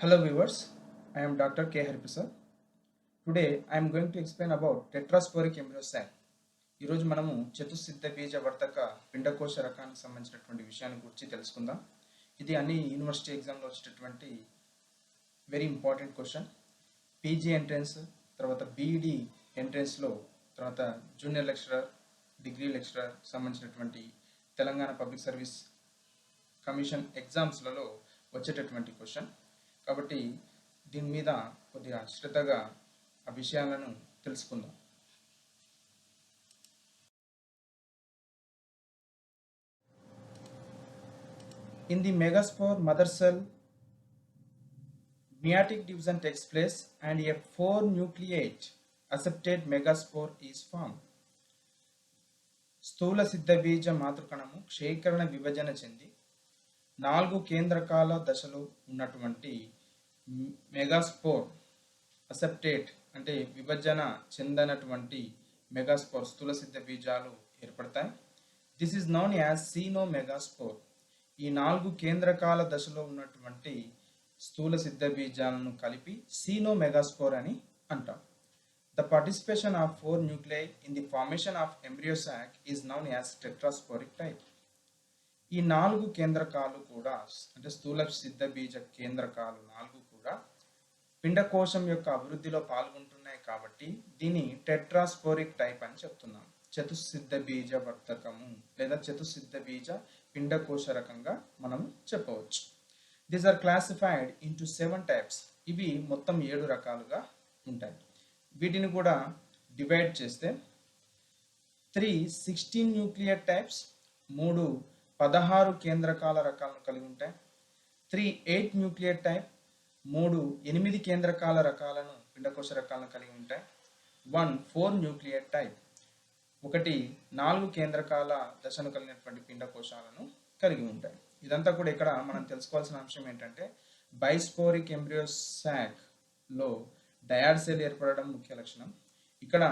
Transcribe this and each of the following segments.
Hello viewers, I am Dr. K. Hariprasad. Today I am going to explain about tetrasporic embryo sac. ఈరోజు మనము చతుస్సిద్ధ బీజ వర్ధక పిండకోశ రకానికి సంబంధించినటువంటి విషయాన్ని గురించి తెలుసుకుందాం. ఇది అన్ని యూనివర్సిటీ ఎగ్జామ్లో వచ్చేటటువంటి very important question. PG entrance, తర్వాత బీఈడి ఎంట్రన్స్లో, తర్వాత జూనియర్ లెక్చరర్, డిగ్రీ లెక్చరర్ సంబంధించినటువంటి తెలంగాణ పబ్లిక్ సర్వీస్ కమిషన్ ఎగ్జామ్స్లలో వచ్చేటటువంటి క్వశ్చన్. కాబట్టి దీని మీద కొద్దిగా శ్రద్ధగా ఆ విషయాలను తెలుసుకుందాం. In the megaspore mother cell, meiotic division takes place and a 4-nucleate accepted megaspore is formed. స్థూల సిద్ధబీజ మాతృకణము క్షేకరణ విభజన చెంది 4 కేంద్రకాల దశలో ఉన్నటువంటి మెగాస్పోర్ అసెప్టేట్ అంటే విభజన చెందనటువంటి మెగాస్పోర్ స్థూల సిద్ధ బీజాలు ఏర్పడతాయి. This is known as Sino megaspore. ఈ 4 కేంద్రకాల దశలో ఉన్నటువంటి స్థూల సిద్ధ బీజాలను కలిపి సీనో మెగాస్పోర్ అని అంటాం. The participation of 4 nuclei in the formation of embryo sac is known as tetrasporic type. ఈ 4 కేంద్రకాలు కూడా అంటే స్థూల సిద్ధ బీజ కేంద్రకాలు 4 కూడా పిండకోశం యొక్క అభివృద్ధిలో పాల్గొంటున్నాయి కాబట్టి దీన్ని టెట్రాస్పోరిక్ టైప్ అని చెప్తున్నాం. చతుస్సిద్ధ బీజ వర్ధకము లేదా చతుస్సిద్ధ బీజ పిండకోశ రకంగా మనం చెప్పవచ్చు. These are classified into 7 types. ఇవి మొత్తం 7 రకాలుగా ఉంటాయి. వీటిని కూడా డివైడ్ చేస్తే 3 16 న్యూక్లియర్ టైప్స్, 3 16 కేంద్రకాల రకాలను కలిగి ఉంటాయి. 3 8 న్యూక్లియర్ టైప్, 3 8 కేంద్రకాల రకాలను పిండకోశ రకాలను కలిగి ఉంటాయి. 1 4 న్యూక్లియర్ టైప్, 1 4 కేంద్రకాల దశను కలిగినటువంటి పిండకోశాలను కలిగి ఉంటాయి. ఇదంతా కూడా ఇక్కడ మనం తెలుసుకోవాల్సిన అంశం ఏంటంటే బైస్పోరిక్ ఎంబ్రియో సాక్ లో డయాడ్ సెల్ ఏర్పడడం ముఖ్య లక్షణం. ఇక్కడ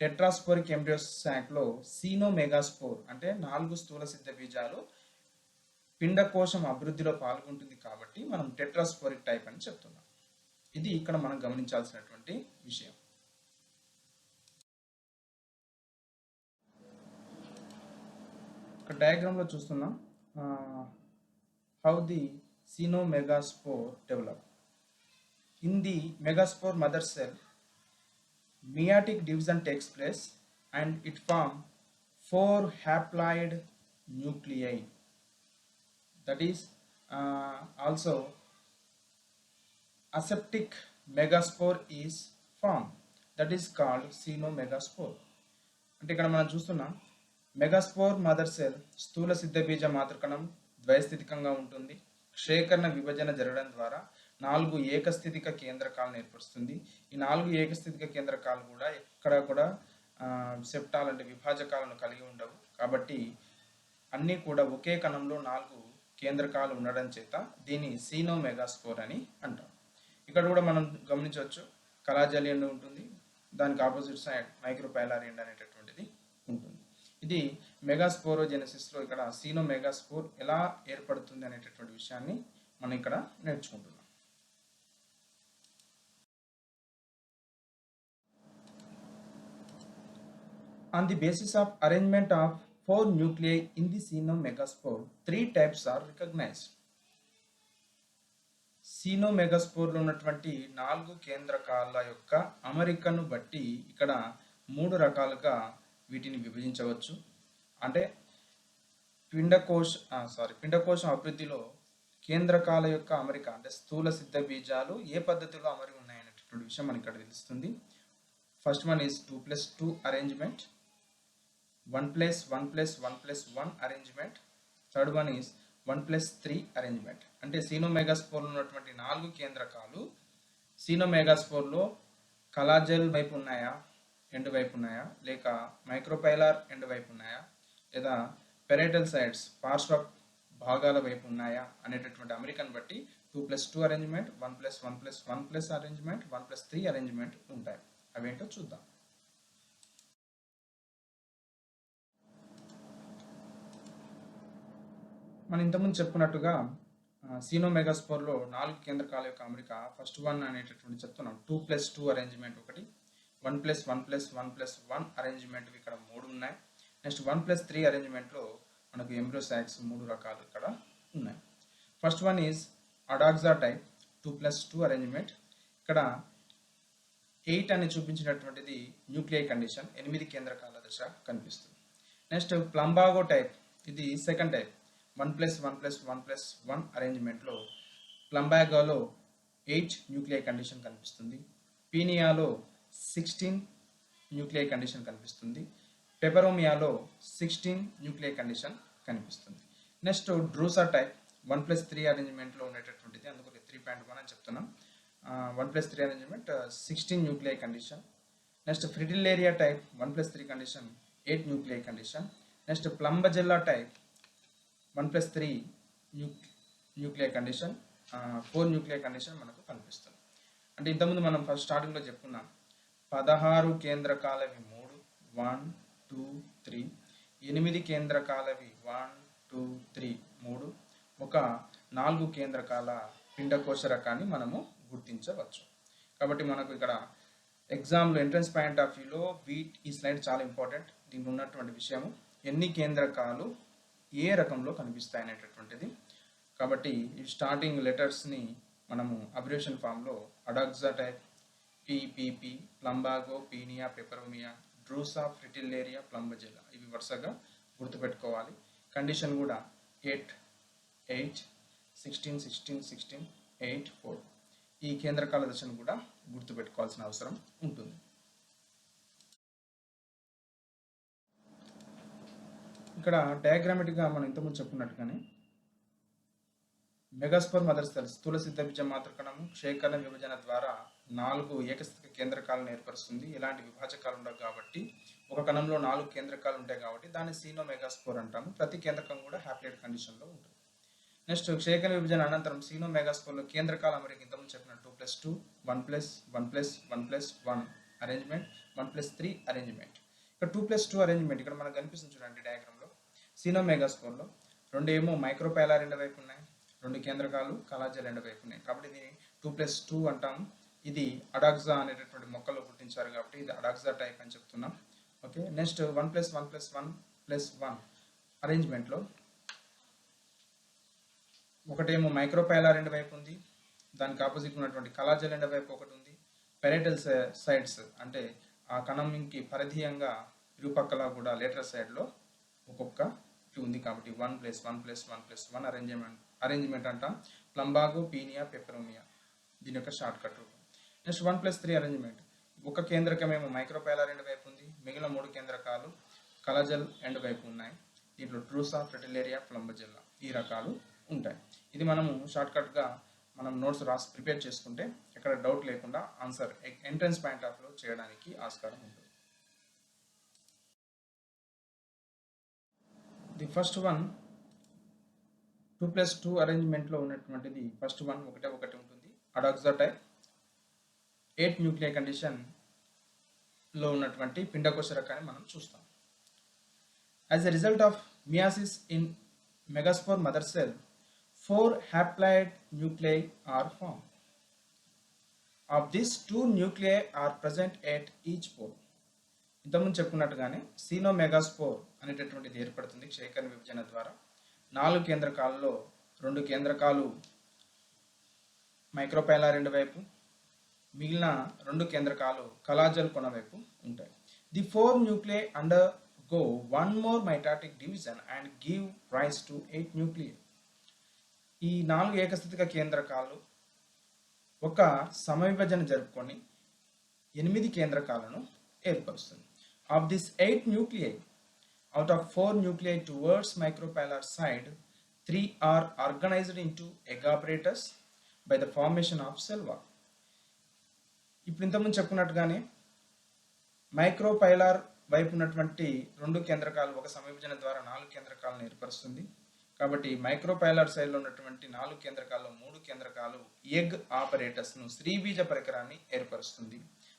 టెట్రాస్పోరిక్ ఎంబ్రియో సాక్ లో సీనో మెగాస్పోర్ అంటే 4 స్థూల సిద్ధ బీజాలు పిండకోశం అభివృద్ధిలో పాల్గొంటుంది కాబట్టి మనం టెట్రాస్పోరిక్ టైప్ అని చెప్తున్నాం. ఇది ఇక్కడ మనం గమనించాల్సినటువంటి విషయం. ఇక్కడ డయాగ్రామ్ లో చూస్తున్నాం how the Sino megaspore develop. In the megaspore mother cell, meiotic division takes place and it forms 4 haploid nuclei. That is also aseptic megaspore is formed. That is called xenomegaspore. అంటే ఇక్కడ మనం చూస్తున్నాం megaspore mother cell స్థూల సిద్ధ బీజ మాతృకణం ద్వైస్థితికంగా ఉంటుంది. క్షేకరణ విభజన జరగడం ద్వారా 4 ఏకస్థితిక కేంద్రకాలను ఏర్పరుస్తుంది. ఈ 4 ఏకస్థితిక కేంద్రకాలు కూడా ఎక్కడ కూడా సెప్టాల్ అంటే విభాజకాలను కలిగి ఉండవు. కాబట్టి అన్నీ కూడా ఒకే కణంలో 4 కేంద్రకాలు ఉండడం చేత దీన్ని సీనో మెగాస్పోర్ అని అంటాం. ఇక్కడ కూడా మనం గమనించవచ్చు కలాజలి ఎండ్ ఉంటుంది, దానికి ఆపోజిట్ సైడ్ మైక్రోపైలార్ ఎండ్ అనేటటువంటిది ఉంటుంది. ఇది మెగాస్పోరోజెనసిస్లో ఇక్కడ సీనో మెగాస్పోర్ ఎలా ఏర్పడుతుంది అనేటటువంటి విషయాన్ని మనం ఇక్కడ నేర్చుకుంటున్నాం. On the basis of arrangement of 4 nuclei in the xenomegaspore, 3 types are recognized. xenomegaspore ఉన్నటువంటి 4 కేంద్రకాల యొక్క అమరికను బట్టి ఇక్కడ 3 రకాలుగా వీటిని విభజించవచ్చు. అంటే పిండకోశం అభివృద్ధిలో కేంద్రకాల యొక్క అమరిక అంటే స్థూల సిద్ధ బీజాలు ఏ పద్ధతిలో అమరి ఉన్నాయనేటటువంటి విషయం మనకి ఇక్కడ తెలుస్తుంది. First one is 2+2 arrangement, 1+1+1+1 arrangement, third one is 1+3 arrangement. అంటే సీనోమెగాస్పోర్లో ఉన్నటువంటి 4 కేంద్రకాలు సీనోమెగాస్పోర్లో కలాజెల్ వైపు ఉన్నాయా, ఎండ్ వైపు ఉన్నాయా, లేక మైక్రోపైలార్ ఎండ్ వైపు ఉన్నాయా, లేదా పెరైటల్ సైడ్స్ పార్శ్వ భాగాల వైపు ఉన్నాయా అనేటటువంటి అమెరికన్ బట్టి 2+2 అరేంజ్మెంట్, 1+1+1+ అరేంజ్మెంట్, 1+3 అరేంజ్మెంట్ ఉంటాయి. అవేంటో చూద్దాం. మనం ఇంతకుముందు చెప్పుకున్నట్టుగా సీనోమెగాస్పోర్లో 4 కేంద్రకాల యొక్క అమరిక ఫస్ట్ వన్ అనేటటువంటి చెప్తున్నాం. 2+2 అరేంజ్మెంట్ ఒకటి, 1+1+1+1 అరేంజ్మెంట్ ఇక్కడ 3 ఉన్నాయి. నెక్స్ట్ 1+3 అరేంజ్మెంట్లో మనకు ఎంబ్రోసాక్స్ 3 రకాలు ఇక్కడ ఉన్నాయి. First one is Adoxa type 2+2 arrangement. ఇక్కడ 8 అని చూపించినటువంటిది న్యూక్లియై కండిషన్, 8 కేంద్రకాల దశ కనిపిస్తుంది. నెక్స్ట్ ప్లంబాగో టైప్, ఇది సెకండ్ టైప్, 1+1+1+1 అరేంజ్మెంట్లో ప్లంబాగోలో 8 న్యూక్లియై కండిషన్ కనిపిస్తుంది. పీనియాలో 16 న్యూక్లియై కండిషన్ కనిపిస్తుంది. పెపరోమియాలో 16 న్యూక్లియై కండిషన్ కనిపిస్తుంది. నెక్స్ట్ డ్రూసా టైప్ 1+3 అరేంజ్మెంట్లో ఉండేటటువంటిది, అందుకు 3.1 అని చెప్తున్నాం. 1+3 arrangement 16 nuclei condition. Next Fritillaria type 1+3 condition 8 nuclei condition. Next Plumbagella type 1+3 nuclear condition, 4 nuclear condition మనకు కనిపిస్తుంది. అంటే ఇంతకుముందు మనం ఫస్ట్ స్టార్టింగ్లో చెప్పుకున్నాం 16 కేంద్రకాలవి 3, 1 2 3, 8 కేంద్రకాలవి 1 2 3 3, ఒక 4 కేంద్రకాల పిండకోశ రకాన్ని మనము గుర్తించవచ్చు. కాబట్టి మనకు ఇక్కడ ఎగ్జామ్లో ఎంట్రన్స్ పాయింట్ ఆఫ్ వ్యూలో ఈ స్లైడ్ చాలా ఇంపార్టెంట్. దీంట్లో ఉన్నటువంటి విషయము ఎన్ని కేంద్రకాలు ఏ రకంలో కనిపిస్తాయి అనేటటువంటిది. కాబట్టి ఈ స్టార్టింగ్ లెటర్స్ని మనము అబ్రివేషన్ ఫామ్లో అడాక్సా టైప్, పిపిపి, ప్లంబాగో, పీనియా, పెపరోమియా, డ్రూసా, ఫ్రిటిల్లేరియా, ప్లంబజెల్లా, ఇవి వరుసగా గుర్తుపెట్టుకోవాలి. కండిషన్ కూడా 8 8 16 16 16 8 4, ఈ కేంద్రకాల దశను కూడా గుర్తుపెట్టుకోవాల్సిన అవసరం ఉంటుంది. ఇక్కడ డయాగ్రామెటిక్గా మనం ఇంతకుముందు చెప్పుకున్నట్టుగానే మెగాస్పోర్ మదర్ సెల్స్ స్థూల సిద్ధబీజ మాతృకణము క్షేకరణ విభజన ద్వారా 4 ఏకస్థితిక కేంద్రకాలను ఏర్పరుస్తుంది. ఎలాంటి విభాజకాలు ఉండవు కాబట్టి, ఒక కణంలో 4 కేంద్రకాలు ఉంటాయి కాబట్టి దాన్ని సీనోమెగాస్పోర్ అంటాము. ప్రతి కేంద్రకం కూడా హ్యాప్లాయిడ్ కండిషన్లో ఉంటుంది. నెక్స్ట్ క్షేకరణ విభజన అనంతరం సీనోమెగాస్పోర్లో కేంద్రకాల అమరిక ఇంతకుముందు చెప్పిన 2+2, 1+1+1+1 అరేంజ్మెంట్, 1+3 అరేంజ్మెంట్. ఇక్కడ 2+2 అరేంజ్మెంట్ ఇక్కడ మనకు కనిపిస్తుంది చూడండి డయాగ్రామ్లో. సీనోమెగాస్పోర్లో 2 ఏమో మైక్రోపైలార్ ఎండ్ వైపు ఉన్నాయి, 2 కేంద్రకాలు కలాజల్ ఎండ్ వైపు ఉన్నాయి కాబట్టి దీన్ని 2+2 అంటాము. ఇది అడాక్సా అనేటటువంటి మొక్కలో గుర్తించారు కాబట్టి ఇది అడాక్సా టైప్ అని చెప్తున్నాం. ఓకే, నెక్స్ట్ 1+1+1+1 అరేంజ్మెంట్లో ఒకటేమో మైక్రోపైలార్ ఎండ్ వైపు ఉంది, దానికి ఆపోజిట్ ఉన్నటువంటి కలాజల్ ఎండ్ వైపు ఒకటి ఉంది. పెరైటల్ సైడ్స్ అంటే ఆ కణంకి పరిధీయంగా ఇరుపక్కల కూడా లేటరల్ సైడ్లో ఒక్కొక్కటి ఉంది కాబట్టి 1+1+1+1 అరేంజ్మెంట్ అంటాం. ప్లంబాగో, పీనియా, పెపరోమియా దీని యొక్క షార్ట్ కట్ రూపం. నెక్స్ట్ 1+3 అరేంజ్మెంట్, ఒక కేంద్రకమేమో మైక్రోపైలార్ ఎండ్ వైపు ఉంది, మిగిలిన 3 కేంద్రకాలు కలాజల్ ఎండ్ వైపు ఉన్నాయి. దీంట్లో డ్రూసా, ఫ్రిటిల్లేరియా, ప్లంబజెల్లా ఈ రకాలు ఉంటాయి. ఇది మనము షార్ట్కట్గా మనం నోట్స్ రాసి ప్రిపేర్ చేసుకుంటే ఎక్కడ డౌట్ లేకుండా ఆన్సర్ ఎంట్రన్స్ పాయింట్ ఆఫ్ లో చేయడానికి ఆస్కారం ఉంటుంది. ది ఫస్ట్ వన్ 2+2 అరేంజ్మెంట్లో ఉన్నటువంటిది ఫస్ట్ వన్ ఒకటే ఒకటి ఉంటుంది. అడాక్సా టైప్ 8 న్యూక్లియర్ కండిషన్లో ఉన్నటువంటి పిండకోశ రకాన్ని మనం చూస్తాం. As a result of meiosis in megaspore mother cell 4 haploid nuclei are formed. Of these 2 nuclei are present at each pole. ఇంతకుముందు చెప్పుకున్నట్టుగానే సీనోమెగాస్పోర్ అనేటటువంటిది ఏర్పడుతుంది క్షేకరణ విభజన ద్వారా. 4 కేంద్రకాలలో 2 కేంద్రకాలు మైక్రోపైలార్ ఎండ్ వైపు, మిగిలిన 2 కేంద్రకాలు కలాజల్ కొన వైపు ఉంటాయి. The 4 nuclei undergo one more mitotic division and give rise to 8 nuclei. ఈ 4 ఏకస్థితిక కేంద్రకాలు ఒక సమవిభజన జరుపుకొని 8 కేంద్రకాలను ఏర్పరుస్తుంది. Of this 8 nuclei, out of 4 nuclei towards micropylar side, 3 are organized into egg apparatus by the formation of cell wall. ఇప్పుడు ఇంతకుముందు చెప్పుకున్నట్టుగానే micropylar వైపు ఉన్నటువంటి 2 కేంద్రకాలు ఒక సమవిభజన ద్వారా 4 కేంద్రకాలను ఏర్పరుస్తుంది. కాబట్టి మైక్రోపైలార్ సైడ్లో ఉన్నటువంటి 4 కేంద్రకాల్లో 3 కేంద్రకాలు ఎగ్ ఆపరేటర్స్ను స్త్రీబీజ పరికరాన్ని ఏర్పరుస్తుంది.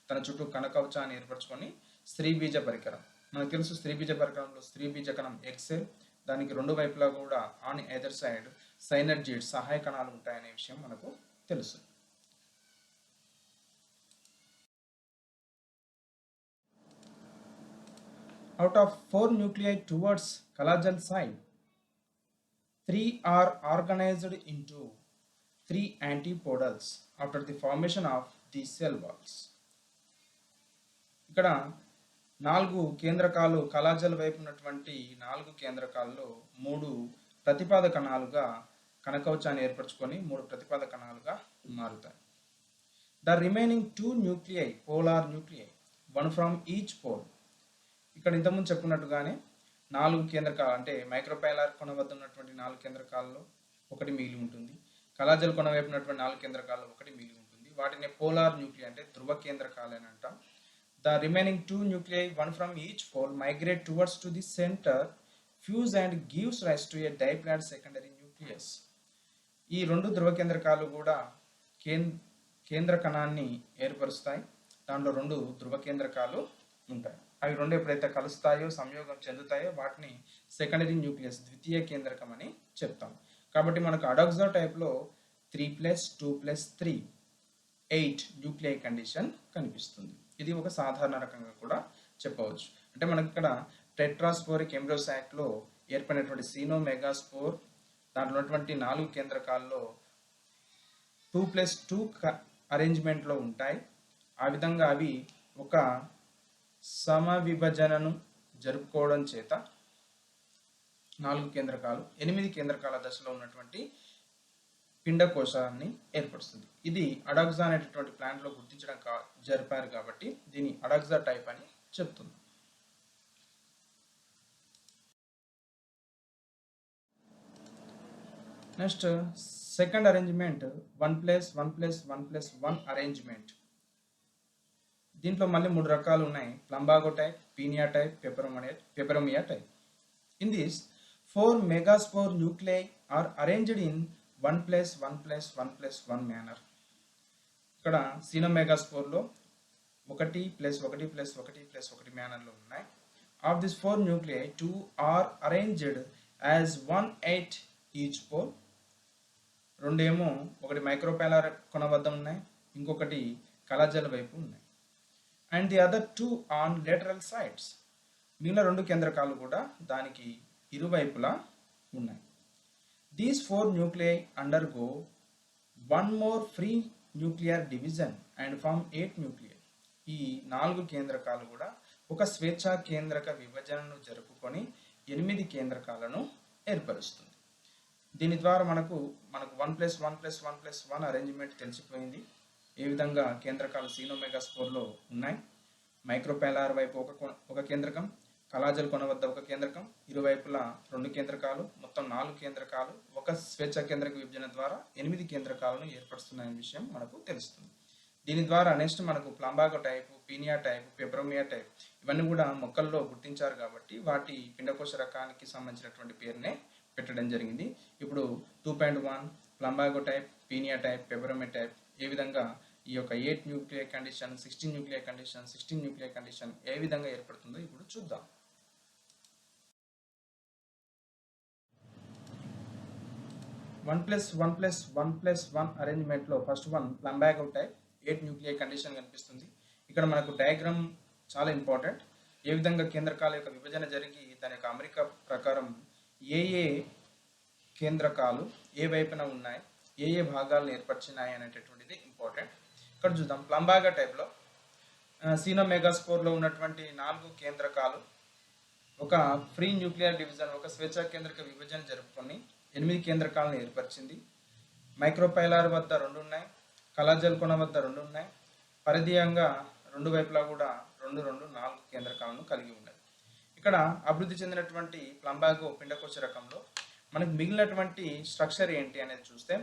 తన చుట్టూ కణకవచాన్ని ఏర్పరచుకొని స్త్రీబీజ పరికరం, మనకు తెలుసు స్త్రీబీజ పరికరంలో స్త్రీబీజ కణం ఎగ్ సెల్, దానికి 2 వైపులా కూడా ఆన్ ఎదర్ సైడ్ సైనర్జిడ్స్ సహాయ కణాలు ఉంటాయనే విషయం మనకు తెలుసు. Out of 4 nuclei towards collagen side, 3 are organized into 3 antipodals after the formation of the cell walls. ఇక్కడ 4 కేంద్రకాలు కలాజల్ వైపు ఉన్నటువంటి 4 కేంద్రకాల్లో 3 ప్రతిపాద కణాలుగా కణకవచాన్ని ఏర్పరచుకొని 3 ప్రతిపాద కణాలుగా మారుతాయి. The remaining 2 nuclei, polar nuclei, one from each pole. ఇక్కడ ఇంతకుముందు చెప్పుకున్నట్టుగానే 4 కేంద్రకాలు అంటే మైక్రోపైలార్ కొన వద్ద ఉన్నటువంటి 4 కేంద్రకాల్లో ఒకటి మిగిలి ఉంటుంది. కలాజల్ కొన వైపు ఉన్నటువంటి 4 కేంద్రకాల్లో ఒకటి మిగిలి ఉంటుంది. వాటిని పోలార్ న్యూక్లియై అంటే ధ్రువ కేంద్రకాలు అని అంటాం. The remaining 2 nuclei, one from each pole, migrate towards to the center, fuse and gives rise to a diploid secondary nucleus. ఈ 2 ధ్రువ కేంద్రకాలు కూడా కేంద్ర కణాన్ని ఏర్పరుస్తాయి. దాంట్లో 2 ధ్రువ కేంద్రకాలు ఉంటాయి. అవి 2 ఎప్పుడైతే కలుస్తాయో సంయోగం చెందుతాయో వాటిని సెకండరీ న్యూక్లియస్ ద్వితీయ కేంద్రకం అని చెప్తాం. కాబట్టి మనకు అడాక్సా టైప్లో 3+2+3 8 న్యూక్లియై కండిషన్ కనిపిస్తుంది. ఇది ఒక సాధారణ రకంగా కూడా చెప్పవచ్చు. అంటే మనకి ఇక్కడ టెట్రాస్పోరిక్ ఎంబ్రోసాక్లో ఏర్పడినటువంటి సీనోమెగాస్పోర్ దాంట్లో ఉన్నటువంటి 4 కేంద్రకాల్లో 2+2 అరేంజ్మెంట్లో ఉంటాయి. ఆ విధంగా అవి ఒక సమవిభజనను జరుపుకోవడం చేత 4 కేంద్రకాలు 8 కేంద్రకాల దశలో ఉన్నటువంటి పిండకోశాన్ని ఏర్పరుస్తుంది. ఇది అడాక్సా అనేటటువంటి ప్లాంట్లో గుర్తించడం జరిపారు కాబట్టి దీని అడాక్సా టైప్ అని చెప్తుంది. Next second arrangement 1+1+1+1 arrangement. దీంట్లో మళ్ళీ 3 రకాలు ఉన్నాయి. Plumbago type, Penaea type, Peperomia type. In this 4 megaspore nuclei are arranged in 1+1+1+1 manner. ఇక్కడ సీనోమెగాస్పోర్లో 1+1+1+1 మేనర్లో ఉన్నాయి. Of this 4 nuclei 2 are arranged as 1/8 each pole. 2 ఏమో ఒకటి మైక్రోపైలార్ కొన వద్ద ఉన్నాయి, ఇంకొకటి కలాజల్ వైపు ఉన్నాయి. And the other 2 on lateral sides. మిగిలిన 2 కేంద్రకాలు కూడా దానికి ఇరువైపులా ఉన్నాయి. These 4 nuclei undergo one more free nuclear division and form 8 nuclei. ఈ 4 కేంద్రకాలు కూడా ఒక స్వేచ్ఛా కేంద్రక విభజనను జరుపుకొని 8 కేంద్రకాలను ఏర్పరుస్తుంది. దీని ద్వారా మనకు 1+1+1+1 అరేంజ్మెంట్ తెలిసిపోయింది. ఏ విధంగా కేంద్రకాలు సీనోమెగాస్పోర్లో ఉన్నాయి. మైక్రోపైలార్ వైపు ఒక కేంద్రకం, కలాజల్ కొన వద్ద ఒక కేంద్రకం, ఇరువైపులా 2 కేంద్రకాలు, మొత్తం 4 కేంద్రకాలు ఒక స్వేచ్ఛా కేంద్రక విభజన ద్వారా 8 కేంద్రకాలను ఏర్పరుస్తున్న విషయం మనకు తెలుస్తుంది. దీని ద్వారా నెక్స్ట్ మనకు ప్లంబాగో టైపు, పీనియా టైపు, పెపరోమియా టైప్ ఇవన్నీ కూడా మొక్కల్లో గుర్తించారు కాబట్టి వాటి పిండకోశ రకానికి సంబంధించినటువంటి పేరునే పెట్టడం జరిగింది. ఇప్పుడు 2.1 Plumbago type, Penaea type, Peperomia type ఏ విధంగా ఈ యొక్క 8 nuclei condition, 16 nuclei condition, 16 nuclei condition ఏ విధంగా ఏర్పడుతుందో ఇప్పుడు చూద్దాం. 1+1+1+1 అరేంజ్మెంట్లో first one Plumbago type 8 nuclei condition కనిపిస్తుంది. ఇక్కడ మనకు డయాగ్రామ్ చాలా ఇంపార్టెంట్. ఏ విధంగా కేంద్రకాల యొక్క విభజన జరిగి దాని యొక్క అమరిక ప్రకారం ఏ కేంద్రకాలు ఏ వైపున ఉన్నాయి, ఏ భాగాలను ఏర్పరిచినాయి అనేటటువంటిది ఇంపార్టెంట్. ఇక్కడ చూద్దాం. ప్లంబాగో టైప్లో సీనోమెగాస్పోర్లో ఉన్నటువంటి 4 కేంద్రకాలు ఒక ఫ్రీ న్యూక్లియర్ డివిజన్, ఒక స్వేచ్ఛా కేంద్రక విభజన జరుపుకొని 8 కేంద్రకాలను ఏర్పరిచింది. మైక్రోపైలార్ వద్ద 2 ఉన్నాయి, కలాజల్ కొన వద్ద 2 ఉన్నాయి. పరిధీయంగా 2 వైపులా కూడా 4 కేంద్రకాలను కలిగి ఉన్నాయి. ఇక్కడ అభివృద్ధి చెందినటువంటి ప్లంబాగో పిండకోశ రకంలో మనకు మిగిలినటువంటి స్ట్రక్చర్ ఏంటి అనేది చూస్తే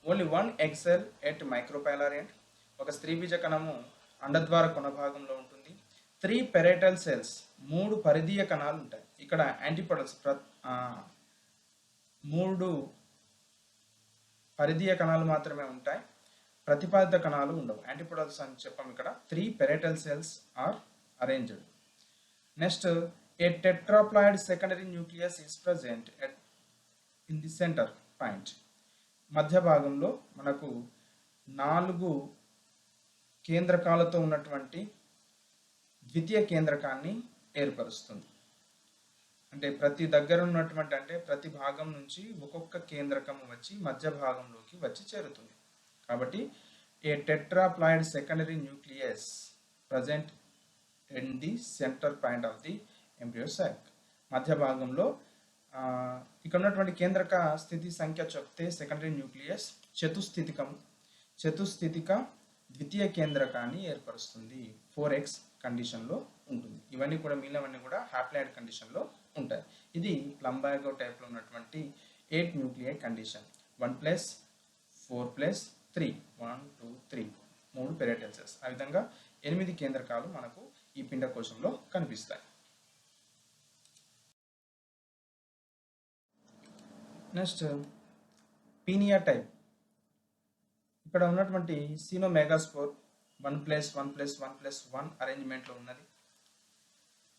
only 1 egg cell at micropylar end, ఒక స్త్రీబీజ కణము అండద్వార కొన భాగంలో ఉంటుంది. 3 parietal cells 3 పరిధీయ కణాలు ఉంటాయి. ఇక్కడ యాంటీపోడల్స్ 3 పరిధీయ కణాలు మాత్రమే ఉంటాయి, ప్రతిపాదిత కణాలు ఉండవు. యాంటీపోడల్స్ అని చెప్పాం. ఇక్కడ 3 parietal cells are arranged. Next a tetraploid secondary nucleus is present in the center. Point. మధ్య భాగంలో మనకు 4 కేంద్రకాలతో ఉన్నటువంటి ద్వితీయ కేంద్రకాన్ని ఏర్పరుస్తుంది. అంటే ప్రతి దగ్గర ఉన్నటువంటి అంటే ప్రతి భాగం నుంచి ఒక్కొక్క కేంద్రకం వచ్చి మధ్య భాగంలోకి వచ్చి చేరుతుంది. కాబట్టి a tetraploid secondary nucleus present in the centre point of the embryo sac. మధ్య భాగంలో ఇక్కడ ఉన్నటువంటి కేంద్రక స్థితి సంఖ్య చెప్తే సెకండరీ న్యూక్లియస్ చతుస్థితిక ద్వితీయ కేంద్రకాన్ని ఏర్పరుస్తుంది. 4x కండిషన్లో ఉంటుంది. ఇవన్నీ కూడా మిగిలినవన్నీ కూడా హ్యాప్లాయిడ్ కండిషన్లో ఉంటాయి. ఇది ప్లంబాగో టైప్లో ఉన్నటువంటి 8 న్యూక్లియై కండిషన్. 1+4+3 1 2 3 3 parietal cells. ఆ విధంగా 8 కేంద్రకాలు మనకు ఈ పిండకోశంలో కనిపిస్తాయి. Next Penaea type. ఇక్కడ ఉన్నటువంటి సీనోమెగాస్పోర్ 1+1+1+1 అరేంజ్మెంట్లో ఉన్నది.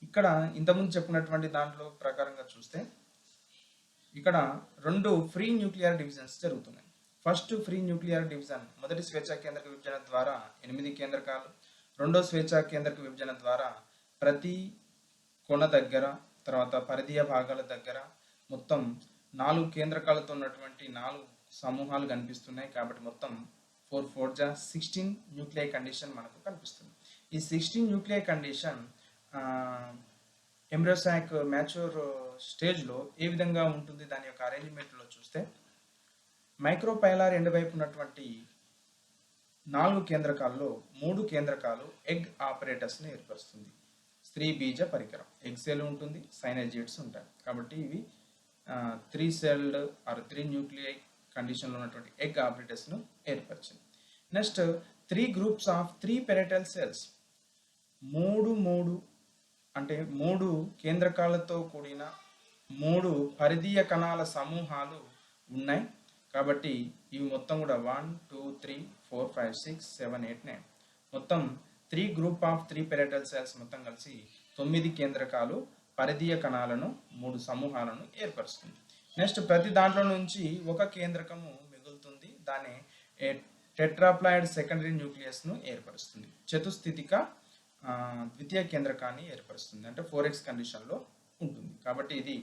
ఇక్కడ ఇంతకుముందు చెప్పినటువంటి దాంట్లో ప్రకారంగా చూస్తే ఇక్కడ 2 ఫ్రీ న్యూక్లియర్ డివిజన్స్ జరుగుతున్నాయి. ఫస్ట్ ఫ్రీ న్యూక్లియర్ డివిజన్ మొదటి స్వేచ్ఛా కేంద్రక విభజన ద్వారా 8 కేంద్రకాలు, రెండో స్వేచ్ఛా కేంద్రక విభజన ద్వారా ప్రతి కొన దగ్గర తర్వాత పరిధీయ భాగాల దగ్గర మొత్తం 4 కేంద్రకాలతో ఉన్నటువంటి 4 సమూహాలు కనిపిస్తున్నాయి. కాబట్టి మొత్తం 4 4 16 న్యూక్లియై కండిషన్ మనకు కనిపిస్తుంది. ఈ 16 న్యూక్లియై కండిషన్ ఎంబ్రియో సాక్ మ్యాచ్యూర్ స్టేజ్లో ఏ విధంగా ఉంటుంది దాని యొక్క అరేంజ్మెంట్లో చూస్తే మైక్రోపైలార్ ఎండ్ వైపు ఉన్నటువంటి 4 కేంద్రకాల్లో 3 కేంద్రకాలు ఎగ్ ఆపరేటర్స్ని ఏర్పరుస్తుంది. స్త్రీ బీజ పరికరం ఎగ్ సెల్ ఉంటుంది, సైనోజిడ్స్ ఉంటాయి. కాబట్టి ఇవి 3 సెల్డ్ ఆర్ 3 న్యూక్లియై కండిషన్లో ఉన్నటువంటి ఎగ్ ఆపరేటర్స్ను ఏర్పరిచింది. Next 3 groups of 3 parietal cells. 3 అంటే 3 కేంద్రకాలతో కూడిన 3 పరిధీయ కణాల సమూహాలు ఉన్నాయి. కాబట్టి ఇవి మొత్తం కూడా 1 2 3 4 5 6 7 8 9 మొత్తం 3 గ్రూప్ ఆఫ్ 3 పెరైటల్ సెల్స్ మొత్తం కలిసి 9 కేంద్రకాలు పరిధీయ కణాలను 3 సమూహాలను ఏర్పరుస్తుంది. నెక్స్ట్ ప్రతి దాంట్లో నుంచి ఒక కేంద్రకము మిగులుతుంది. దాన్ని టెట్రాప్లాయిడ్ సెకండరీ న్యూక్లియస్ను ఏర్పరుస్తుంది. చతుస్థితిక ద్వితీయ కేంద్రకాన్ని ఏర్పరుస్తుంది. అంటే 4x కండిషన్లో ఉంటుంది. కాబట్టి ఇది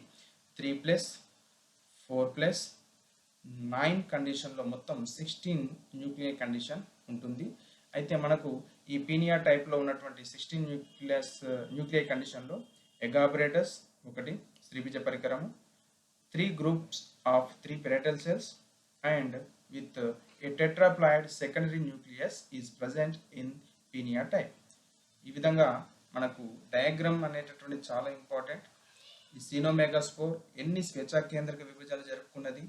3+4+9 కండిషన్లో మొత్తం 16 న్యూక్లియై కండిషన్ ఉంటుంది. అయితే మనకు ఈ పీనియా టైప్లో ఉన్నటువంటి 16 న్యూక్లియై కండిషన్లో ఎగ్ ఆపరేటర్స్ 1 స్త్రీబీజ పరికరము, 3 groups of 3 parietal cells and with a tetraploid secondary nucleus is present in Penaea type. ఈ విధంగా మనకు డయాగ్రామ్ అనేటటువంటి చాలా ఇంపార్టెంట్. ఈ సీనోమెగాస్పోర్ ఎన్ని స్వేచ్ఛా కేంద్రక విభజనలు జరుపుకున్నది,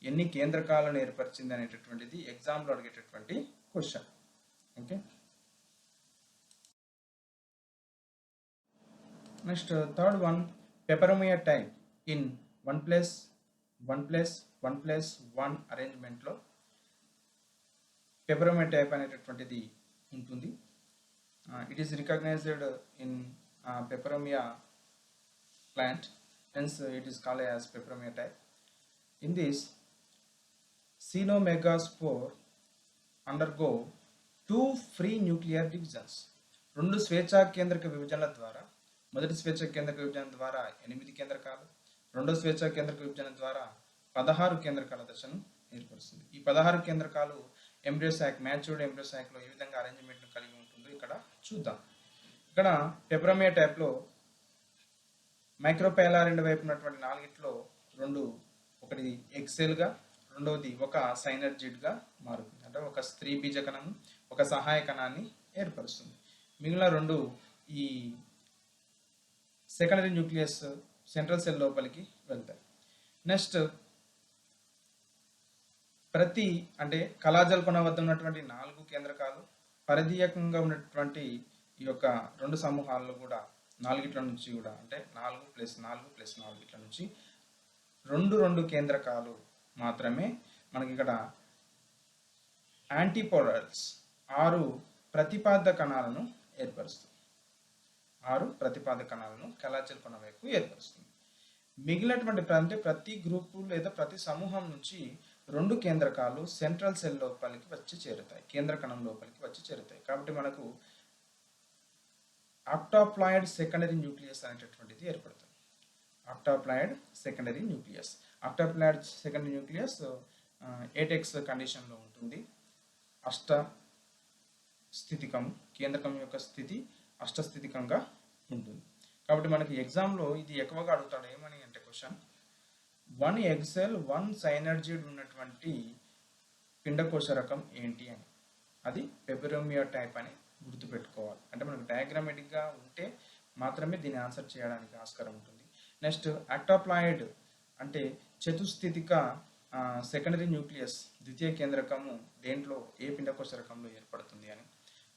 ఎన్ని కేంద్రకాలను ఏర్పరిచింది అనేటటువంటిది ఎగ్జామ్లో అడిగేటటువంటి question. Okay, next third one Peperomia type in 1+1+1+1 అరేంజ్మెంట్లో పెపరోమియా టైప్ అనేటటువంటిది ఉంటుంది. It is recognized in peperomia plant, hence it is called as peperomia type. In this, Cenomegaspore undergo 2 free nuclear divisions. 2 స్వేచ్ఛా కేంద్రక విభజనల ద్వారా మొదటి స్వేచ్ఛా కేంద్రక విభజన ద్వారా 8 కేంద్రకాలు, రెండో స్వేచ్ఛా కేంద్రక విభజన ద్వారా 16 కేంద్రకాల దశను ఏర్పరుస్తుంది. ఈ 16 కేంద్రకాలు ఎంబ్రియో సాక్ మ్యాచ్యూర్డ్ ఎంబ్రియో సాక్లో ఏ విధంగా అరేంజ్మెంట్ను కలిగి ఉంటుందో ఇక్కడ చూద్దాం. ఇక్కడ పెపరోమియా టైప్లో మైక్రోపైలార్ ఎండ్ వైపు ఉన్నటువంటి 4గిట్లో 2 ఒకటి ఎక్సెల్గా, రెండవది ఒక సైనర్జిడ్గా మారుతుంది. అంటే ఒక స్త్రీ బీజ కణము ఒక సహాయ కణాన్ని ఏర్పరుస్తుంది. మిగిలిన 2 ఈ సెకండరీ న్యూక్లియస్ సెంట్రల్ సెల్ లోపలికి వెళ్తాయి. నెక్స్ట్ ప్రతి అంటే కలాజల్ కొన వద్ద ఉన్నటువంటి 4 కేంద్రకాలు పరిధీయకంగా ఉన్నటువంటి ఈ యొక్క 2 సమూహాల్లో కూడా 4గిట్ల నుంచి కూడా అంటే 4+4+4 గిట్ల నుంచి 2 కేంద్రకాలు మాత్రమే మనకి ఇక్కడ యాంటీపోడల్స్ 6 ప్రతిపాద కణాలను ఏర్పరుస్తుంది. 6 ప్రతిపాద కణాలను కలాజల్ కొన వైపు ఏర్పరుస్తుంది. మిగిలినటువంటి అంటే ప్రతి గ్రూపు లేదా ప్రతి సమూహం నుంచి 2 కేంద్రకాలు సెంట్రల్ సెల్ లోపలికి వచ్చి చేరుతాయి, కేంద్ర కణం లోపలికి వచ్చి చేరుతాయి. కాబట్టి మనకు ఆక్టాప్లాయిడ్ సెకండరీ న్యూక్లియస్ అనేటటువంటిది ఏర్పడుతుంది. ఆక్టాప్లాయిడ్ సెకండరీ న్యూక్లియస్. ఆక్టాప్లాయిడ్ సెకండరీ న్యూక్లియస్ ఏటెక్స్ కండిషన్లో ఉంటుంది. అష్ట స్థితికం, కేంద్రకం యొక్క స్థితి అష్టస్థితికంగా ఉంటుంది. కాబట్టి మనకి ఎగ్జామ్లో ఇది ఎక్కువగా అడుగుతాడు. ఏమని అంటే క్వశ్చన్ 1 ఎగ్ సెల్ 1 సైనర్జిడ్ ఉన్నటువంటి పిండకోశ రకం ఏంటి అని. అది పెపెరోమియా టైప్ అని గుర్తుపెట్టుకోవాలి. అంటే మనకు డయాగ్రామేటిక్గా ఉంటే మాత్రమే దీన్ని ఆన్సర్ చేయడానికి ఆస్కారం ఉంటుంది. నెక్స్ట్ ఆక్టాప్లాయిడ్ అంటే చతుస్థితిక సెకండరీ న్యూక్లియస్ ద్వితీయ కేంద్రకము దేంట్లో ఏ పిండకోశ రకంలో ఏర్పడుతుంది అని,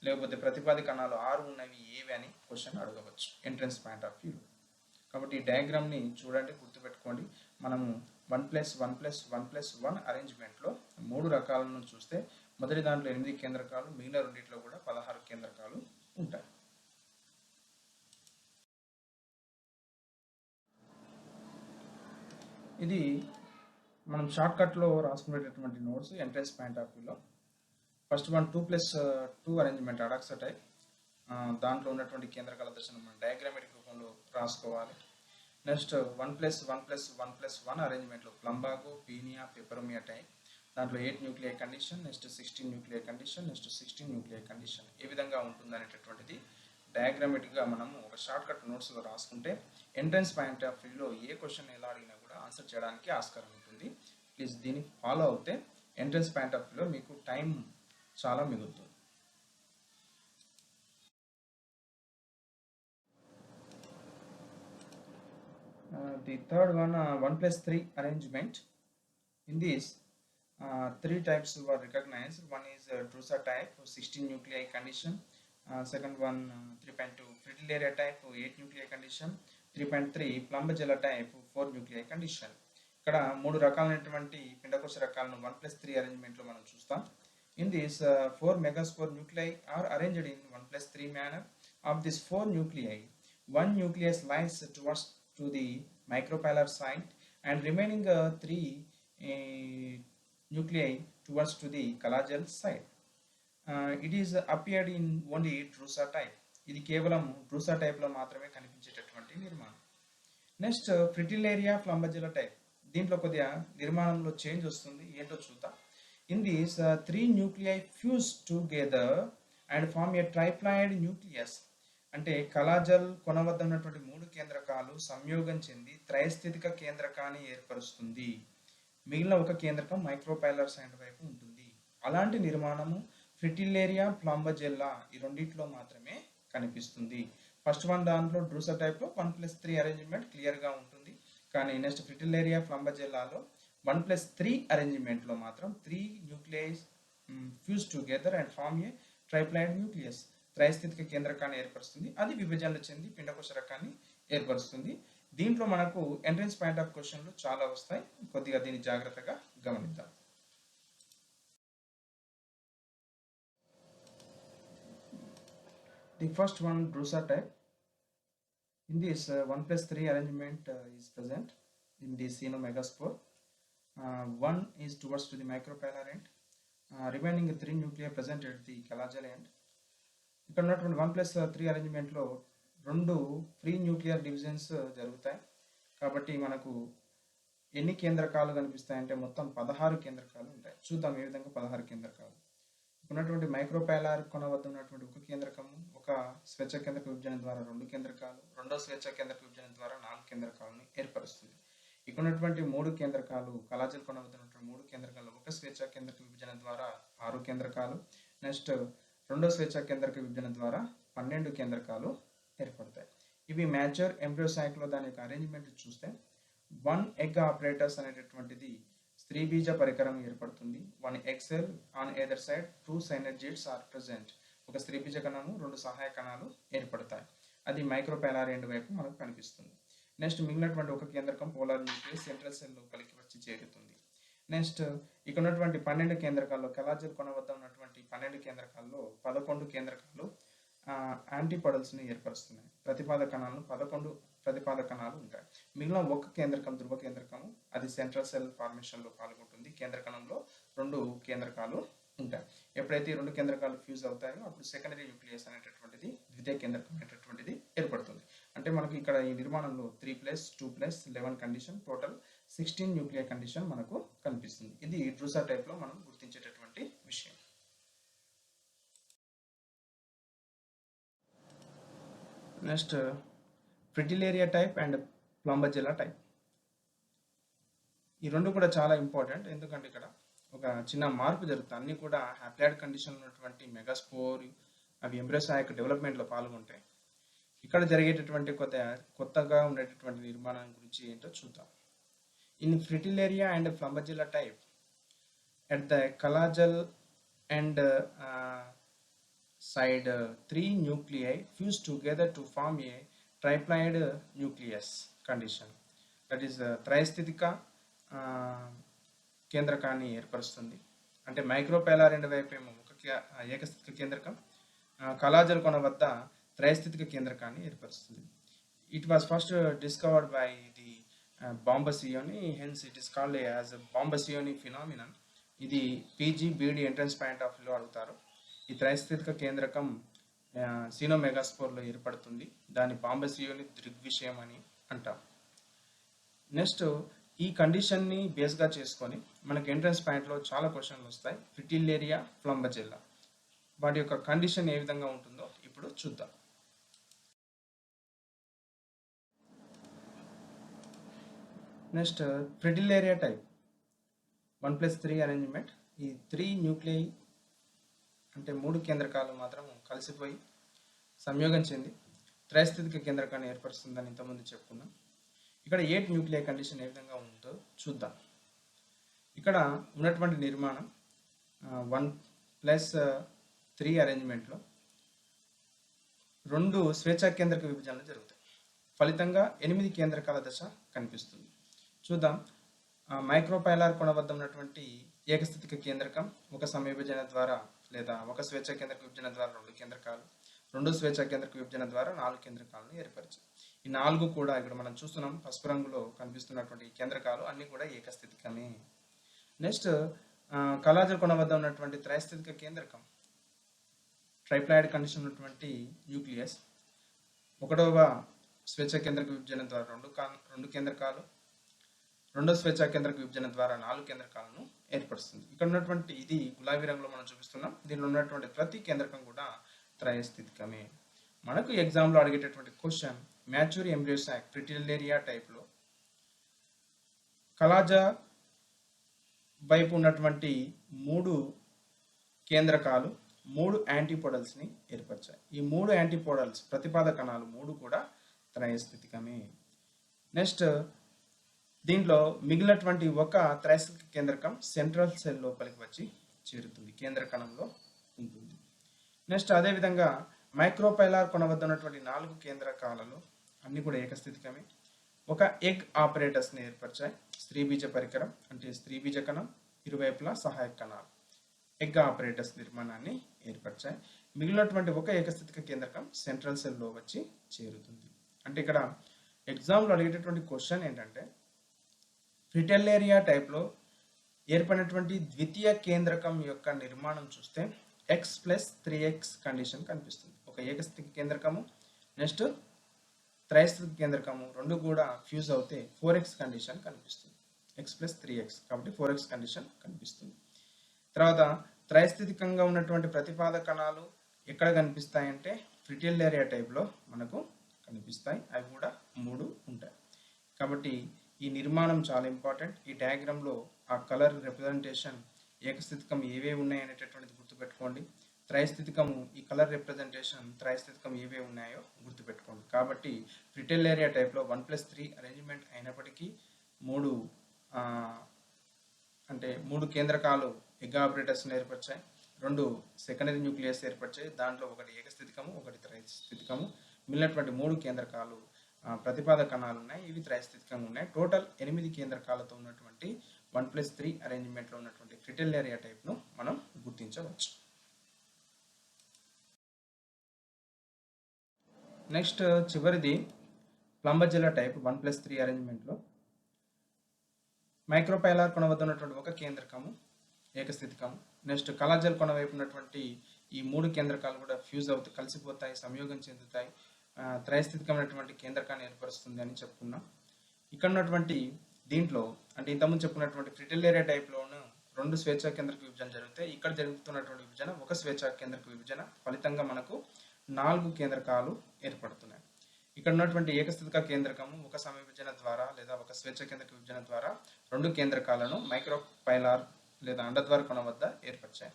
లేకపోతే ప్రతిపాది కణాలు 6 ఉన్నవి ఏవి అని క్వశ్చన్ అడగవచ్చు ఎంట్రన్స్ పాయింట్ ఆఫ్ వ్యూ. కాబట్టి ఈ డయాగ్రామ్ని చూడండి, గుర్తుపెట్టుకోండి. మనము 1+1+1+1 అరేంజ్మెంట్లో 3 రకాలను చూస్తే మొదటి దాంట్లో 8 కేంద్రకాలు, మిగిలిన రెండింటిలో కూడా 16 కేంద్రకాలు ఉంటాయి. ఇది మనం షార్ట్కట్లో రాసుకునేటటువంటి నోట్స్ ఎంట్రన్స్ పాయింట్ ఆఫ్ వ్యూలో. First one 2+2 arrangement Adoxa type. దాంట్లో ఉన్నటువంటి కేంద్రకాల దశను మనం డయాగ్రామేటిక్ రూపంలో రాసుకోవాలి. నెక్స్ట్ 1+1+1+1 అరేంజ్మెంట్లో ప్లంబాగో, పీనియా, పెపెరోమియా టైప్. దాంట్లో 8 nuclear condition, next 16 nuclear condition, next 16 nuclear condition ఏ విధంగా ఉంటుంది అనేటటువంటిది డయాగ్రామేటిక్గా మనము ఒక షార్ట్కట్ నోట్స్లో రాసుకుంటే ఎంట్రన్స్ పాయింట్ ఆఫ్ వ్యూలో ఏ క్వశ్చన్ ఎలా అడిగినా కూడా ఆన్సర్ చేయడానికి ఆస్కారం ఉంటుంది. ప్లీజ్ దీన్ని ఫాలో అవుతే ఎంట్రన్స్ పాయింట్ ఆఫ్ వ్యూలో మీకు టైం చాలా మిగులుతుంది. The third one 1+3 arrangement. In this 3 types were recognized. One is Drusa type 16 nuclei condition, second one 3.2 Fritillaria type 8 nuclei condition, 3.3 Plumbagella type 4 nuclei condition. ఇక్కడ 3 రకాలైనటువంటి పిండకోశ రకాలను 1+3 అరేంజ్మెంట్లో మనం చూస్తాం. In this 4 megaspore nuclei are arranged in 1+3 manner. Of this 4 nuclei, one nucleus lies towards to the micropylar site and remaining 3 nuclei towards to the collageal site. It is appeared in only Drusa type. ఇది కేవలం Drusa type లో మాత్రమే కనిపించేటటువంటి నిర్మాణం. Next Fritillaria Plumbagella type. దీంట్లో కొద్దిగా నిర్మాణంలో change వస్తుంది, ఏంటో చూద్దాం. In this 3 nuclei fuse together and form a triploid nucleus. అంటే కలాజల్ కొన వద్ద ఉన్నటువంటి 3 కేంద్రకాలు సంయోగం చెంది త్రైస్థితిక కేంద్రకాన్ని ఏర్పరుస్తుంది. మిగిలిన ఒక కేంద్రకం మైక్రోపైలర్ సైడ్ వైపు ఉంటుంది. అలాంటి నిర్మాణము ఫ్రిటిల్లేరియా, ప్లాంబజెల్లా ఈ రెండింటిలో మాత్రమే కనిపిస్తుంది. ఫస్ట్ వన్ దాంట్లో డ్రూసా టైప్లో 1+3 అరేంజ్మెంట్ క్లియర్గా ఉంటుంది. కానీ నెక్స్ట్ ఫ్రిటిల్లేరియా, ప్లాంబజెల్లాలో 1+3 అరేంజ్మెంట్లో మాత్రం 3 nucleus fuse together and form a triploid nucleus త్రైస్థితిక కేంద్రకాన్ని ఏర్పరుస్తుంది. అది విభజనలు చెంది పిండకోశ రకాన్ని ఏర్పరుస్తుంది. దీంట్లో మనకు ఎంట్రన్స్ పాయింట్ ఆఫ్ క్వశ్చన్లు చాలా వస్తాయి, కొద్దిగా దీన్ని జాగ్రత్తగా గమనిద్దాం. The first one, Drusa type. In this 1+3 arrangement is present in the Cenomegaspore. One is towards to the micropylar end. Remaining 3 nuclei present at the collageal end. ఇక్కడ ఉన్నటువంటి 1+3 అరేంజ్మెంట్లో 2 ఫ్రీ న్యూక్లియర్ డివిజన్స్ జరుగుతాయి. కాబట్టి మనకు ఎన్ని కేంద్రకాలు కనిపిస్తాయంటే మొత్తం 16 కేంద్రకాలు ఉంటాయి. చూద్దాం ఏ విధంగా 16 కేంద్రకాలు. ఉన్నటువంటి మైక్రోపైలార్ కొన వద్ద ఉన్నటువంటి ఒక కేంద్రకము, ఒక స్వేచ్ఛ కేంద్రక విభజన ద్వారా 2 కేంద్రకాలు, రెండో స్వేచ్ఛ కేంద్రక విభజన ద్వారా 4 కేంద్రకాలను ఏర్పరుస్తుంది. ఇక్కడ ఉన్నటువంటి 3 కేంద్రకాలు, కలాజల్ కొన వద్ద ఉన్నటువంటి 3 కేంద్రకాలు, ఒక స్వేచ్ఛ కేంద్రక విభజన ద్వారా 6 కేంద్రకాలు, నెక్స్ట్ రెండో స్వేచ్ఛ కేంద్రక విభజన ద్వారా 12 కేంద్రకాలు ఏర్పడతాయి. ఇవి మ్యాచర్ ఎంబ్రియోసైక్లో దాని యొక్క అరేంజ్మెంట్ చూస్తే 1 ఎగ్ ఆపరేటర్స్ అనేటటువంటిది స్త్రీ బీజ పరికరం ఏర్పడుతుంది. 1 egg cell on either side, 2 synergids are present. ఒక స్త్రీ బీజ కణము, 2 సహాయ కణాలు ఏర్పడతాయి. అది మైక్రోపైలార్ ఎండ్ వైపు మనకు కనిపిస్తుంది. నెక్స్ట్ మిగిలినటువంటి ఒక కేంద్రకం పోలార్ న్యూక్లియస్ సెంట్రల్ సెల్ లోపలికి వచ్చి చేరుతుంది. నెక్స్ట్ ఇక్కడ ఉన్నటువంటి 12 కేంద్రకాల్లో, కలాజల్ కొన వద్ద ఉన్నటువంటి 12 కేంద్రకాల్లో 11 కేంద్రకాలు యాంటీపడల్స్ని ఏర్పరుస్తున్నాయి. ప్రతిపాద కణాలను 11 ప్రతిపాదక కణాలు ఉంటాయి. మిగిలిన ఒక కేంద్రకం ధ్రువ కేంద్రకము అది సెంట్రల్ సెల్ ఫార్మేషన్లో పాల్గొంటుంది. కేంద్ర కణంలో 2 కేంద్రకాలు ఉంటాయి. ఎప్పుడైతే ఈ 2 కేంద్రకాలు ఫ్యూజ్ అవుతాయో అప్పుడు సెకండరీ న్యూక్లియస్ అనేటటువంటిది ద్వితీయ కేంద్రకం అనేటటువంటిది ఏర్పడుతుంది. అంటే మనకు ఇక్కడ ఈ నిర్మాణంలో 3+2+11 కండిషన్ టోటల్ 16 న్యూక్లియర్ కండిషన్ మనకు కనిపిస్తుంది. ఇది డ్రూసా టైప్లో మనం గుర్తించేటటువంటి విషయం. Next Fritillaria type and Plumbagella type. ఈ రెండు కూడా చాలా ఇంపార్టెంట్. ఎందుకంటే ఇక్కడ ఒక చిన్న మార్పు జరుగుతుంది. అన్నీ కూడా హ్యాప్లాయిడ్ కండిషన్ ఉన్నటువంటి మెగాస్పోర్ అవి ఎంబ్రియోసాయిక్ డెవలప్మెంట్లో పాల్గొంటాయి. ఇక్కడ జరిగేటటువంటి కొత్తగా ఉండేటటువంటి నిర్మాణం గురించి ఏంటో చూద్దాం. In Fritillaria and Plumbagella type at the collagen and side 3 nuclei fuse together to form a triploid nucleus condition, that is త్రైస్థితిక కేంద్రకాన్ని ఏర్పరుస్తుంది. అంటే మైక్రోపైలార్ ఎండ్ వైపు ఏమో ఒక ఏకస్థితిక కేంద్రకం, కలాజల్ కొన వద్ద త్రైస్థితిక కేంద్రకాన్ని ఏర్పరుస్తుంది. It was first discovered by the Bambacioni, hence it is called as Bambacioni phenomenon. ఇది PG BD entrance point of వ్యూలో అడుగుతారు. ఈ త్రైస్థితిక కేంద్రకం సీనోమెగాస్పోర్లో ఏర్పడుతుంది. దాని బాంబసియోని దృగ్విషయం అని అంటాం. నెక్స్ట్ ఈ కండిషన్ని బేస్గా చేసుకొని మనకి ఎంట్రన్స్ పాయింట్లో చాలా క్వశ్చన్లు వస్తాయి. ఫ్రిటిలేరియా, ప్లంబజెల్లా వాటి యొక్క కండిషన్ ఏ విధంగా ఉంటుందో ఇప్పుడు చూద్దాం. Next Fritillaria type 1+3 arrangement. ఈ 3 న్యూక్లియై అంటే 3 కేంద్రకాలు మాత్రం కలిసిపోయి సంయోగం చెంది త్రైస్థితిక కేంద్రకాన్ని ఏర్పరుస్తుందని ఇంతకుముందు చెప్పుకున్నాం. ఇక్కడ 8 న్యూక్లియర్ కండిషన్ ఏ విధంగా ఉందో చూద్దాం. ఇక్కడ ఉన్నటువంటి నిర్మాణం 1+3 అరేంజ్మెంట్లో 2 స్వేచ్ఛా కేంద్రక విభజనలు జరుగుతాయి. ఫలితంగా 8 కేంద్రకాల దశ కనిపిస్తుంది. చూద్దాం. మైక్రోపైలార్ కొన వద్ద ఉన్నటువంటి ఏకస్థితిక కేంద్రకం ఒక సమవిభజన ద్వారా లేదా ఒక స్వేచ్ఛా కేంద్రక విభజన ద్వారా 2 కేంద్రకాలు, 2 స్వేచ్ఛా కేంద్రక విభజన ద్వారా 4 కేంద్రకాలను ఏర్పరిచాయి. ఈ 4 కూడా ఇక్కడ మనం చూస్తున్నాం పసుపు రంగులో కనిపిస్తున్నటువంటి కేంద్రకాలు అన్ని కూడా ఏకస్థితికమే. నెక్స్ట్ కలాజల్ కొన వద్ద ఉన్నటువంటి త్రైస్థితిక కేంద్రకం, ట్రైప్లాయిడ్ కండిషన్ ఉన్నటువంటి న్యూక్లియస్ 1వ స్వేచ్ఛా కేంద్రక విభజన ద్వారా 2 కేంద్రకాలు, 2వ స్వేచ్ఛా కేంద్రక విభజన ద్వారా 4 కేంద్రకాలను ఏర్పరుస్తుంది. ఇక్కడ ఉన్నటువంటి ఇది గులాబీ రంగులో మనం చూపిస్తున్నాం. దీనిలో ఉన్నటువంటి ప్రతి కేంద్రకం కూడా త్రైస్థితికమే. మనకు ఎగ్జామ్లో అడిగేటటువంటి క్వశ్చన్ మ్యాచ్యూర్ ఎంబ్రియోసాక్ ఫ్రిటిలేరియా టైప్లో కలాజా వైపు ఉన్నటువంటి 3 కేంద్రకాలు 3 యాంటీపోడల్స్ని ఏర్పరిచాయి. ఈ 3 యాంటీపోడల్స్ ప్రతిపాదక కణాలు 3 కూడా త్రైస్థితికమే. నెక్స్ట్ దీంట్లో మిగిలినటువంటి ఒక త్రైస్థితిక కేంద్రకం సెంట్రల్ సెల్ లోపలికి వచ్చి చేరుతుంది, కేంద్ర కణంలో ఉంటుంది. నెక్స్ట్ అదేవిధంగా మైక్రోపైలార్ కొన వద్ద ఉన్నటువంటి 4 కేంద్రకాలలో అన్ని కూడా ఏకస్థితికమే. ఒక ఎగ్ ఆపరేటర్స్ని ఏర్పరిచాయి. స్త్రీబీజ పరికరం అంటే స్త్రీబీజ కణం, ఇరువైపులా సహాయక కణాలు, ఎగ్ ఆపరేటర్స్ నిర్మాణాన్ని ఏర్పరిచాయి. మిగిలినటువంటి ఒక ఏకస్థితిక కేంద్రకం సెంట్రల్ సెల్లో వచ్చి చేరుతుంది. అంటే ఇక్కడ ఎగ్జామ్లో అడిగేటటువంటి క్వశ్చన్ ఏంటంటే ఫ్రిటిలేరియా టైప్లో ఏర్పడినటువంటి ద్వితీయ కేంద్రకం యొక్క నిర్మాణం చూస్తే X+3X కండిషన్ కనిపిస్తుంది. ఒక ఏకస్థితిక కేంద్రకము, నెక్స్ట్ త్రైస్థితిక కేంద్రకము 2 కూడా ఫ్యూజ్ అవుతే 4X కండిషన్ కనిపిస్తుంది. X+3X కాబట్టి 4X కండిషన్ కనిపిస్తుంది. తర్వాత త్రైస్థితికంగా ఉన్నటువంటి ప్రతిపాదక కణాలు ఎక్కడ కనిపిస్తాయంటే ఫ్రిటిలేరియా టైప్లో మనకు కనిపిస్తాయి. అవి కూడా 3 ఉంటాయి. కాబట్టి ఈ నిర్మాణం చాలా ఇంపార్టెంట్. ఈ డయాగ్రామ్లో ఆ కలర్ రిప్రజెంటేషన్ ఏకస్థితికం ఏవే ఉన్నాయి అనేటటువంటిది గుర్తుపెట్టుకోండి. త్రైస్థితికము ఈ కలర్ రిప్రజెంటేషన్ త్రైస్థితికం ఏవే ఉన్నాయో గుర్తుపెట్టుకోండి. కాబట్టి ఫ్రిటిలేరియా టైప్లో 1+3 అరేంజ్మెంట్ అయినప్పటికీ 3 కేంద్రకాలు ఎగ్ ఆపరేటర్స్ని ఏర్పరిచాయి, 2 సెకండరీ న్యూక్లియస్ ఏర్పరిచాయి. దాంట్లో ఒకటి ఏకస్థితికము, ఒకటి త్రైస్థితికము. మిగిలినటువంటి 3 కేంద్రకాలు ప్రతిపాదక కణాలు ఉన్నాయి. ఇవి త్రైస్థితికంగా ఉన్నాయి. టోటల్ 8 కేంద్రకాలతో ఉన్నటువంటి 1+3 అరేంజ్మెంట్లో ఉన్నటువంటి ఫ్రిటిలేరియా టైప్ను మనం గుర్తించవచ్చు. నెక్స్ట్ చివరిది ప్లంబజెల్లా టైప్ 1+3 అరేంజ్మెంట్లో మైక్రోపైలార్ కొన వద్ద ఉన్నటువంటి ఒక కేంద్రకము ఏకస్థితికము, నెక్స్ట్ కలాజల్ కొన వైపు ఉన్నటువంటి ఈ 3 కేంద్రకాలు కూడా ఫ్యూజ్ అవుతాయి, కలిసిపోతాయి, సంయోగం చెందుతాయి, త్రైస్థితికమైనటువంటి కేంద్రకాన్ని ఏర్పరుస్తుంది అని చెప్పుకున్నాం. ఇక్కడ ఉన్నటువంటి దీంట్లో అంటే ఇంతకుముందు చెప్పుకున్నటువంటి ఫ్రిటిలేరియా టైప్లోను 2 స్వేచ్ఛా కేంద్రక విభజన జరుగుతాయి. ఇక్కడ జరుగుతున్నటువంటి విభజన ఒక స్వేచ్ఛా కేంద్రక విభజన, ఫలితంగా మనకు 4 కేంద్రకాలు ఏర్పడుతున్నాయి. ఇక్కడ ఉన్నటువంటి ఏకస్థితిక కేంద్రకము ఒక సమవిభజన ద్వారా లేదా ఒక స్వేచ్ఛ కేంద్రక విభజన ద్వారా 2 కేంద్రకాలను మైక్రోపైలార్ లేదా అండద్వార కొన వద్ద ఏర్పరిచాయి.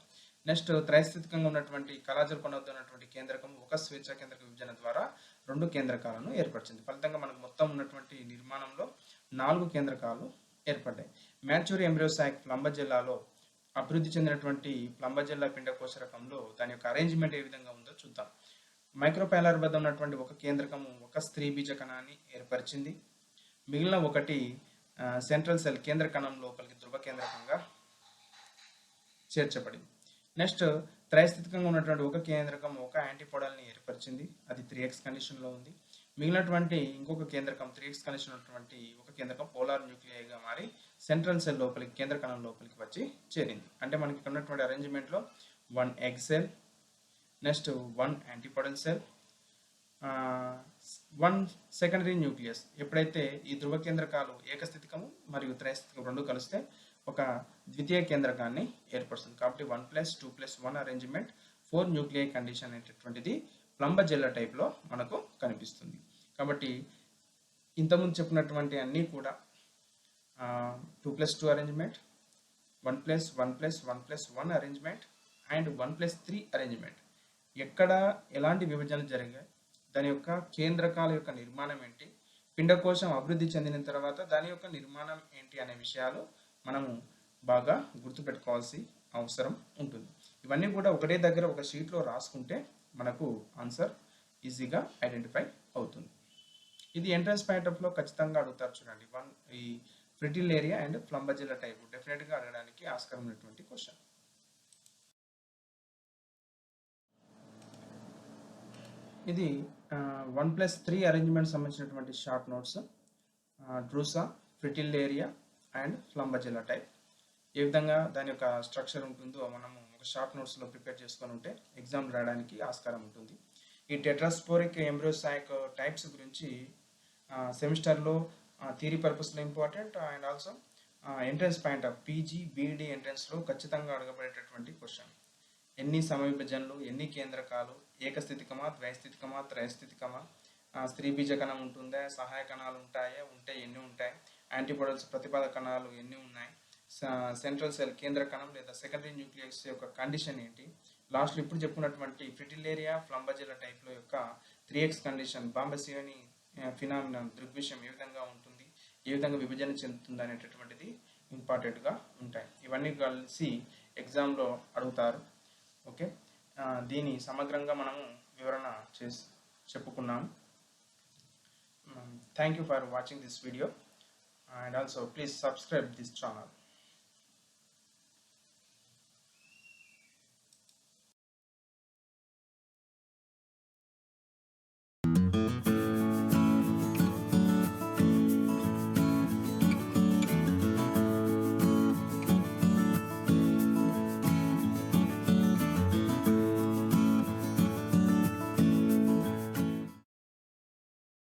నెక్స్ట్ త్రైస్థితికంగా ఉన్నటువంటి కలాజల్ కొన వద్ద ఉన్నటువంటి కేంద్రకం ఒక స్వేచ్ఛ కేంద్రక విభజన ద్వారా 2 కేంద్రకాలను ఏర్పరిచింది. ఫలితంగా మనకు మొత్తం ఉన్నటువంటి నిర్మాణంలో 4 కేంద్రకాలు ఏర్పడ్డాయి. మ్యాచ్యూర్ ఎంబ్రియోసాక్ ప్లంబజెల్లాలో అభివృద్ధి చెందినటువంటి ప్లంబజెల్లా పిండకోశ రకంలో దాని యొక్క అరేంజ్మెంట్ ఏ విధంగా ఉందో చూద్దాం. మైక్రోపైలార్ వద్ద ఉన్నటువంటి ఒక కేంద్రకము ఒక స్త్రీ బీజ కణాన్ని ఏర్పరిచింది. మిగిలిన ఒకటి సెంట్రల్ సెల్ కేంద్ర కణం లోపలికి ధ్రువ కేంద్రకంగా చేర్చబడింది. నెక్స్ట్ త్రైస్థితికంగా ఉన్నటువంటి ఒక కేంద్రకం ఒక యాంటీపోడల్ని ఏర్పరిచింది, అది 3x కండిషన్లో ఉంది. మిగిలినటువంటి ఇంకొక కేంద్రకం 3x కండిషన్ ఉన్నటువంటి ఒక కేంద్రకం పోలార్ న్యూక్లియైగా మారి సెంట్రల్ సెల్ లోపలికి కేంద్ర కణం లోపలికి వచ్చి చేరింది. అంటే మనకి ఇక్కడ ఉన్నటువంటి అరేంజ్మెంట్లో 1 egg cell, next 1 antipodal cell, 1 secondary nucleus. ఎప్పుడైతే ఈ ధ్రువ కేంద్రకాలు ఏకస్థితికము మరియు త్రైస్థితికం 2 కలిస్తే ఒక ద్వితీయ కేంద్రకాన్ని ఏర్పరుస్తుంది. కాబట్టి 1+2+1 అరేంజ్మెంట్ 4 న్యూక్లియై కండిషన్ అనేటటువంటిది ప్లంబజెల్లా టైప్లో మనకు కనిపిస్తుంది. కాబట్టి ఇంతకుముందు చెప్పినటువంటి అన్నీ కూడా 2+2 అరేంజ్మెంట్, 1+1+1+1 అరేంజ్మెంట్ అండ్ 1+3 అరేంజ్మెంట్. ఎక్కడ ఎలాంటి విభజనలు జరిగాయి, దాని యొక్క కేంద్రకాల యొక్క నిర్మాణం ఏంటి, పిండకోశం అభివృద్ధి చెందిన తర్వాత దాని యొక్క నిర్మాణం ఏంటి అనే విషయాలు మనము బాగా గుర్తుపెట్టుకోవాల్సి అవసరం ఉంటుంది. ఇవన్నీ కూడా ఒకటే దగ్గర ఒక షీట్లో రాసుకుంటే మనకు ఆన్సర్ ఈజీగా ఐడెంటిఫై అవుతుంది. ఇది ఎంట్రన్స్ పాయింట్ ఖచ్చితంగా అడుగుతారు చూడండి. ఈ ఫ్రిటిలేరియా అండ్ ప్లంబజెల్లా టైప్ డెఫినెట్గా అడగడానికి ఆస్కారం ఉన్నటువంటి క్వశ్చన్. ఇది 1+3 అరేంజ్మెంట్ సంబంధించినటువంటి short notes. డ్రూసా, ఫ్రిటిలేరియా and Plumbagella type ఏ విధంగా దాని యొక్క స్ట్రక్చర్ ఉంటుందో మనము ఒక షార్ట్ నోట్స్లో ప్రిపేర్ చేసుకొని ఉంటే ఎగ్జామ్ రాయడానికి ఆస్కారం ఉంటుంది. ఈ టెట్రాస్పోరిక్ ఎంబ్రియోసాక్ టైప్స్ గురించి సెమిస్టర్లో థియరీ పర్పస్లో important and also entrance point of PG BEd ఎంట్రన్స్లో ఖచ్చితంగా అడగబడేటటువంటి క్వశ్చన్. ఎన్ని సమవిభజనలు, ఎన్ని కేంద్రకాలు, ఏకస్థితికమా, ద్వైస్థితికమా, త్రైస్థితికమా, స్త్రీ బీజ కణం ఉంటుందా, సహాయ కణాలు ఉంటాయా, ఉంటే ఎన్ని ఉంటాయి, యాంటీపోడల్స్ ప్రతిపాద కణాలు ఎన్ని ఉన్నాయి, సెంట్రల్ సెల్ కేంద్ర కణం లేదా సెకండరీ న్యూక్లియస్ యొక్క కండిషన్ ఏంటి, లాస్ట్లో ఇప్పుడు చెప్పుకున్నటువంటి ఫ్రిటిలేరియా ప్లంబజెల్లా టైప్లో యొక్క 3x కండిషన్ బాంబసియోని ఫినామినల్ దృగ్విషయం ఏ విధంగా ఉంటుంది, ఏ విధంగా విభజన చెందుతుంది అనేటటువంటిది ఇంపార్టెంట్గా ఉంటాయి. ఇవన్నీ కలిసి ఎగ్జామ్లో అడుగుతారు. ఓకే, దీని సమగ్రంగా మనము వివరణ చెప్పుకున్నాము. Thank you for watching this video and also please subscribe this channel.